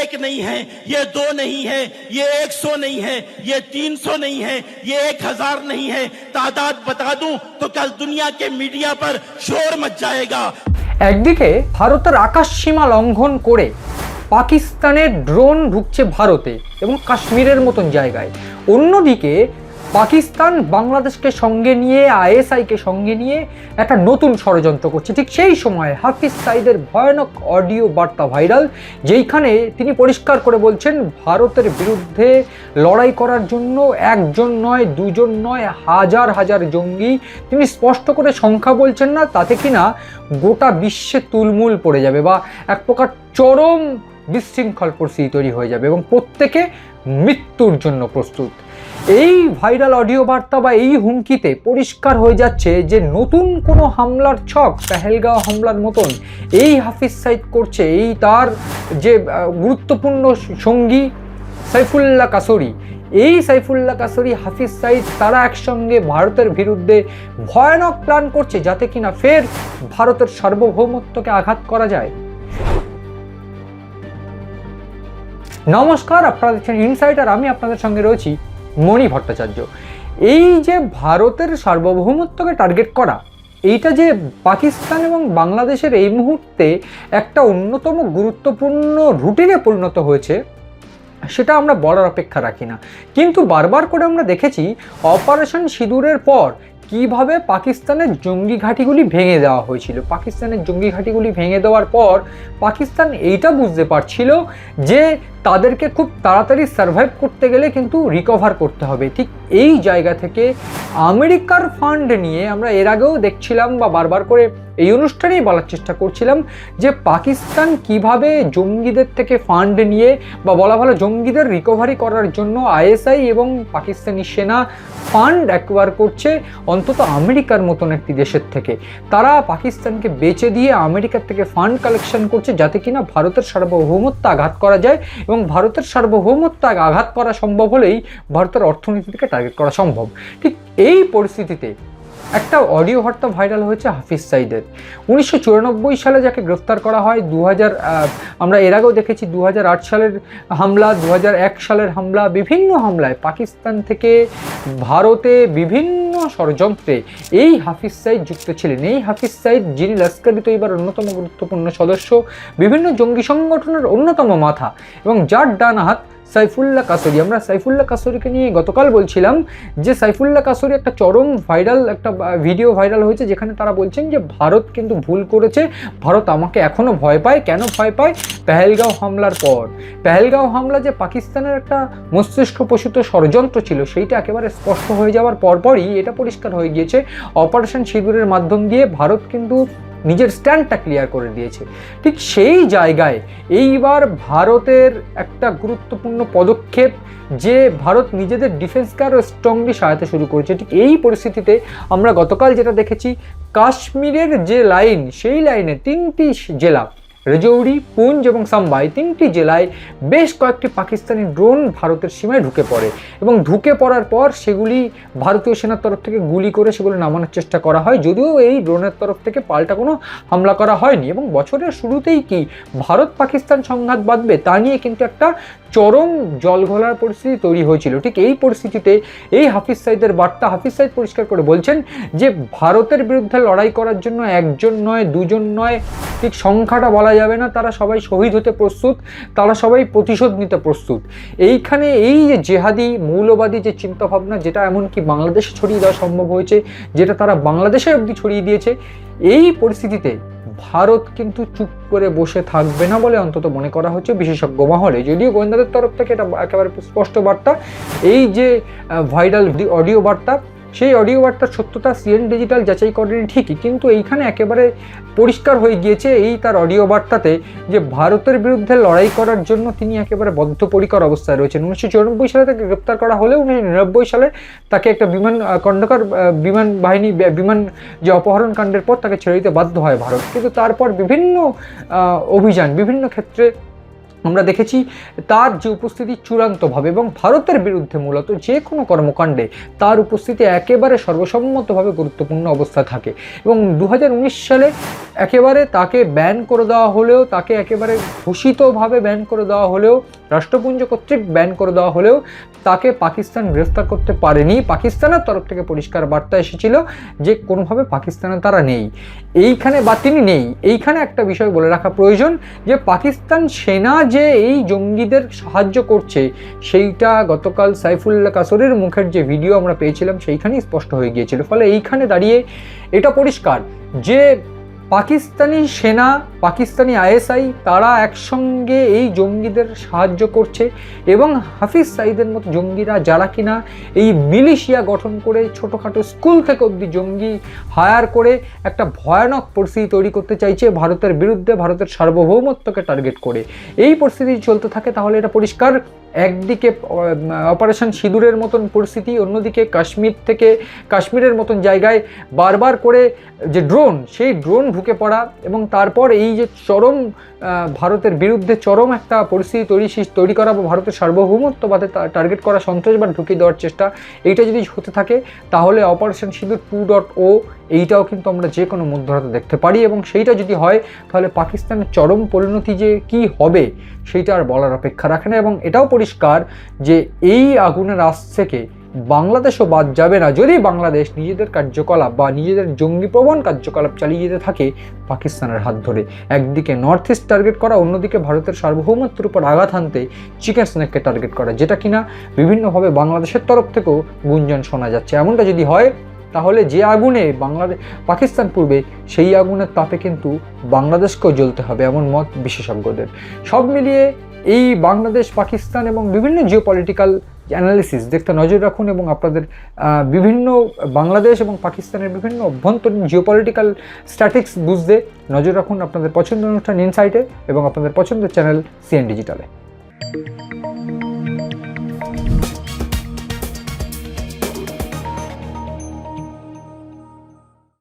एक नहीं है, ये 2 नहीं है, ये 100 नहीं है, ये 300 नहीं है, ये 1000 नहीं है। तादाद बता दूं तो कल दुनिया के मीडिया पर शोर मच जाएगा। একদিকে ভারতের আকাশ সীমা লঙ্ঘন করে পাকিস্তানের ড্রোন ঢুকছে ভারতে এবং কাশ্মীরের মতন জায়গায়, অন্যদিকে পাকিস্তান বাংলাদেশকে সঙ্গে নিয়ে আইএসআইকে সঙ্গে নিয়ে একটা নতুন ষড়যন্ত্র করছে। ঠিক সেই সময় হাফিজ সাইদের ভয়ানক অডিও বার্তা ভাইরাল, যেইখানে তিনি পরিষ্কার করে বলছেন ভারতের বিরুদ্ধে লড়াই করার জন্য একজন নয়, দুজন নয়, হাজার হাজার জঙ্গি। তিনি স্পষ্ট করে সংখ্যা বলছেন না, তাতে কিনা গোটা বিশ্বে তুলমুল পড়ে যাবে বা এক প্রকার চরম বিশৃঙ্খল পরিস্থিতি তৈরি হয়ে যাবে এবং প্রত্যেকে মৃত্যুর জন্য প্রস্তুত। এই ভাইরাল অডিও বার্তা বা এই হুমকিতে পরিষ্কার হয়ে যাচ্ছে যে নতুন কোনো হামলার ছক পেহেলগাঁও হামলার মতন এই হাফিজ সাইদ করছে। এই তার যে গুরুত্বপূর্ণ সঙ্গী সাইফুল্লাহ কাসরি, এই সাইফুল্লাহ কাসরি, হাফিজ সাইদ, তারা একসঙ্গে ভারতের বিরুদ্ধে ভয়ানক প্ল্যান করছে যাতে কিনা ফের ভারতের সার্বভৌমত্বকে আঘাত করা যায়। নমস্কার, আপনারা দেখছেন ইনসাইডার, আমি আপনাদের সঙ্গে রয়েছি মণি ভট্টাচার্য। এই যে ভারতের সার্বভৌমত্বকে টার্গেট করা, এইটা যে পাকিস্তান এবং বাংলাদেশের এই মুহূর্তে একটা অন্যতম গুরুত্বপূর্ণ রুটিনে পরিণত হয়েছে, সেটা আমরা বলার অপেক্ষা রাখি না। কিন্তু বারবার করে আমরা দেখেছি অপারেশন সিঁদুরের পর কিভাবে পাকিস্তানের জঙ্গি ঘাঁটিগুলি ভেঙে দেওয়া হয়েছিল। পাকিস্তানের জঙ্গি ঘাঁটিগুলি ভেঙে দেওয়ার পর পাকিস্তান এইটা বুঝতে পারছিল যে তাদেরকে খুব তাড়াতাড়ি সার্ভাইভ করতে গেলে কিন্তু রিকভার করতে হবে। ঠিক এই জায়গা থেকে আমেরিকার ফান্ড নিয়ে আমরা এর আগেও দেখছিলাম বা বারবার করে এই অনুষ্ঠানেই বলার চেষ্টা করছিলাম যে পাকিস্তান কিভাবে জঙ্গিদের থেকে ফান্ড নিয়ে বা বলা ভালো জঙ্গিদের রিকভারি করার জন্য আইএসআই এবং পাকিস্তানি সেনা ফান্ড অ্যাকোয়ার করছে অন্তত আমেরিকার মতন একটি দেশের থেকে। তারা পাকিস্তানকে বেচে দিয়ে আমেরিকার থেকে ফান্ড কালেকশন করছে যাতে কিনা ভারতের সার্বভৌমত্ব আঘাত করা যায় এবং ভারতের সার্বভৌমত্ব আঘাত করা সম্ভব হলেই ভারতের অর্থনীতিকে টার্গেট করা সম্ভব। ঠিক এই পরিস্থিতিতে একটা অডিও বার্তা ভাইরাল হয়েছে হাফিজ সাইদের। 1994 সালে যাকে গ্রেফতার করা হয়, আমরা এর আগেও দেখেছি 2008 সালের হামলা, 2001 সালের হামলা, বিভিন্ন হামলায় পাকিস্তান থেকে ভারতে বিভিন্ন ষড়যন্ত্রে এই হাফিজ সাইদ যুক্ত ছিলেন। এই হাফিজ সাইদ, যিনি লস্কর-ই তৈয়বার অন্যতম গুরুত্বপূর্ণ সদস্য, বিভিন্ন জঙ্গি সংগঠনের অন্যতম মাথা এবং যার ডান হাত সাইফুল্লাহ কাসরি। আমরা সাইফুল্লাহ কাসরিকে নিয়ে গতকাল বলছিলাম যে সাইফুল্লাহ কাসরি একটা চরম ভাইরাল একটা ভিডিও ভাইরাল হয়েছে যেখানে তারা বলছেন যে ভারত কিন্তু ভুল করেছে, ভারত আমাকে এখনও ভয় পায়। কেন ভয় পায়? পেহেলগাঁও হামলার পর। পেহেলগাঁও হামলা যে পাকিস্তানের একটা মস্তিষ্ক প্রসূত ষড়যন্ত্র ছিল সেইটা একেবারে স্পষ্ট হয়ে যাওয়ার পরপরই এটা পরিষ্কার হয়ে গিয়েছে অপারেশন সিঁদুরের মাধ্যম দিয়ে ভারত কিন্তু নিজের স্ট্যান্ডটা ক্লিয়ার করে দিয়েছে। ঠিক সেই জায়গায় এইবার ভারতের একটা গুরুত্বপূর্ণ পদক্ষেপ যে ভারত নিজেদের ডিফেন্সকে আরও স্ট্রংলি সহায়তা শুরু করেছে। ঠিক এই পরিস্থিতিতে আমরা গতকাল যেটা দেখেছি, কাশ্মীরের যে লাইন, সেই লাইনে 3টি জেলা রাজৌরি, পুঞ্চ এবং সাম্বা, এই 3টি জেলায় বেশ কয়েকটি পাকিস্তানি ড্রোন ভারতের সীমায় ঢুকে পড়ে এবং ঢুকে পড়ার পর সেগুলি ভারতীয় সেনার তরফ থেকে গুলি করে সেগুলো নামানোর চেষ্টা করা হয়, যদিও এই ড্রোনের তরফ থেকে পাল্টা কোনো হামলা করা হয়নি। এবং বছরের শুরুতেই কি ভারত পাকিস্তান সংঘাত বাঁধবে তা নিয়ে কিন্তু একটা চরম জলঘোলার পরিস্থিতি তৈরি হয়েছিল। ঠিক এই পরিস্থিতিতে এই হাফিজ সাইদের বার্তা, হাফিজ সাইদ পরিষ্কার করে বলছেন যে ভারতের বিরুদ্ধে লড়াই করার জন্য একজন নয়, দুজন নয়, ঠিক সংখ্যাটা বলা যাবে না, তারা সবাই শহীদ হতে প্রস্তুত, তারা সবাই প্রতিশোধ নিতে প্রস্তুত। এইখানে এই যে জেহাদি মৌলবাদী যে চিন্তাভাবনা, যেটা এমনকি বাংলাদেশে ছড়িয়ে দেওয়া সম্ভব হয়েছে, যেটা তারা বাংলাদেশে অবধি ছড়িয়ে দিয়েছে, এই পরিস্থিতিতে ভারত কিন্তু চুপ করে বসে থাকবে না বলে অন্তত মনে করা হচ্ছে বিশেষজ্ঞ মহলে। যদিও গোয়েন্দাদের তরফ থেকে এটা একেবারে স্পষ্ট বার্তা, এই যে ভাইরাল অডিও বার্তা, সেই অডিও বার্তার সত্যতা সিএন ডিজিটাল যাচাই করেনি ঠিকই, কিন্তু এইখানে একেবারে পরিষ্কার হয়ে গিয়েছে এই তার অডিও বার্তাতে যে ভারতের বিরুদ্ধে লড়াই করার জন্য তিনি একেবারে বদ্ধপরিকর অবস্থায় রয়েছেন। 1994 সালে তাকে গ্রেপ্তার করা হলেও 1999 সালে তাকে একটা বিমান বাহিনী যে অপহরণ কাণ্ডের পর তাকে ছেড়ে দিতে বাধ্য হয় ভারত। কিন্তু তারপর বিভিন্ন অভিযান, বিভিন্ন ক্ষেত্রে আমরা দেখেছি তার যে উপস্থিতি চূড়ান্তভাবে এবং ভারতের বিরুদ্ধে মূলত যে কোনো কর্মকাণ্ডে তার উপস্থিতি একেবারে সর্বসম্মতভাবে গুরুত্বপূর্ণ অবস্থা থাকে। এবং 2019 সালে একেবারে তাকে ব্যান করে দেওয়া হলেও, তাকে একেবারে ঘোষিতভাবে ব্যান করে দেওয়া হলেও, রাষ্ট্রপুঞ্জ কর্তৃক ব্যান করে দেওয়া হলেও তাকে পাকিস্তান গ্রেফতার করতে পারেনি। পাকিস্তানের তরফ থেকে পরিষ্কার বার্তা এসেছিল যে কোনোভাবে পাকিস্তানে তারা নেই এইখানে, বা তিনি নেই। এইখানে একটা বিষয় বলে রাখা প্রয়োজন যে পাকিস্তান সেনা যে এই জঙ্গিদের সাহায্য করছে সেইটা গতকাল সাইফুল্লাহ কাসরের মুখের যে ভিডিও আমরা পেয়েছিলাম সেইখানেই স্পষ্ট হয়ে গিয়েছিল। ফলে এইখানে দাঁড়িয়ে এটা পরিষ্কার যে পাকিস্তানি সেনা, পাকিস্তানি আইএসআই তারা একসঙ্গে এই জঙ্গিদের সাহায্য করছে এবং হাফিজ সাইদের মতো জঙ্গিরা যারা কিনা এই মিলিশিয়া গঠন করে ছোটোখাটো স্কুল থেকে অবধি জঙ্গি হায়ার করে একটা ভয়ানক পরিস্থিতি তৈরি করতে চাইছে ভারতের বিরুদ্ধে, ভারতের সার্বভৌমত্বকে টার্গেট করে। এই পরিস্থিতি চলতে থাকে তাহলে এটা পরিষ্কার একদিকে অপারেশন সিঁদুরের মতন পরিস্থিতি, অন্যদিকে কাশ্মীরের মতন জায়গায় বারবার করে যে ড্রোন, সেই ড্রোন ঢুকে পড়া এবং তারপর এই যে চরম ভারতের বিরুদ্ধে চরম একটা পরিস্থিতি তৈরি করা বা ভারতের সার্বভৌমত্ববাদে টার্গেট করা, সন্ত্রাসবাদ ঢুকিয়ে দেওয়ার চেষ্টা, এইটা যদি হতে থাকে তাহলে অপারেশন সিঁদুর 2.0 এইটাও কিন্তু আমরা যে কোনো মধ্যরাতে দেখতে পারি। এবং সেইটা যদি হয় তাহলে পাকিস্তানের চরম পরিণতি যে কি হবে সেইটা আর বলার অপেক্ষা রাখে না। এবং এটাও পরিষ্কার যে এই আগুনের আঁচ থেকে বাংলাদেশও বাদ যাবে না যদি বাংলাদেশ নিজেদের কার্যকলাপ বা নিজেদের জঙ্গিপ্রবণ কার্যকলাপ চালিয়ে যেতে থাকে পাকিস্তানের হাত ধরে। একদিকে নর্থ ইস্ট টার্গেট করা, অন্যদিকে ভারতের সার্বভৌমত্বের উপর আঘাত হানতে চিকেন স্নেককে টার্গেট করা, যেটা কিনা বিভিন্নভাবে বাংলাদেশের তরফ থেকেও গুঞ্জন শোনা যাচ্ছে। এমনটা যদি হয় তাহলে যে আগুনে পাকিস্তান পূর্বে সেই আগুনের তাপে কিন্তু বাংলাদেশকেও জ্বলতে হবে, এমন মত বিশেষজ্ঞদের। সব মিলিয়ে এই বাংলাদেশ, পাকিস্তান এবং বিভিন্ন জিওপলিটিক্যাল অ্যানালিসিস দেখতে নজর রাখুন এবং আপনাদের বিভিন্ন বাংলাদেশ এবং পাকিস্তানের বিভিন্ন অভ্যন্তরীণ জিওপলিটিক্যাল স্ট্যাটিক্স বুঝতে নজর রাখুন আপনাদের পছন্দের অনুষ্ঠান ইনসাইটে এবং আপনাদের পছন্দের চ্যানেল সিএন ডিজিটালে।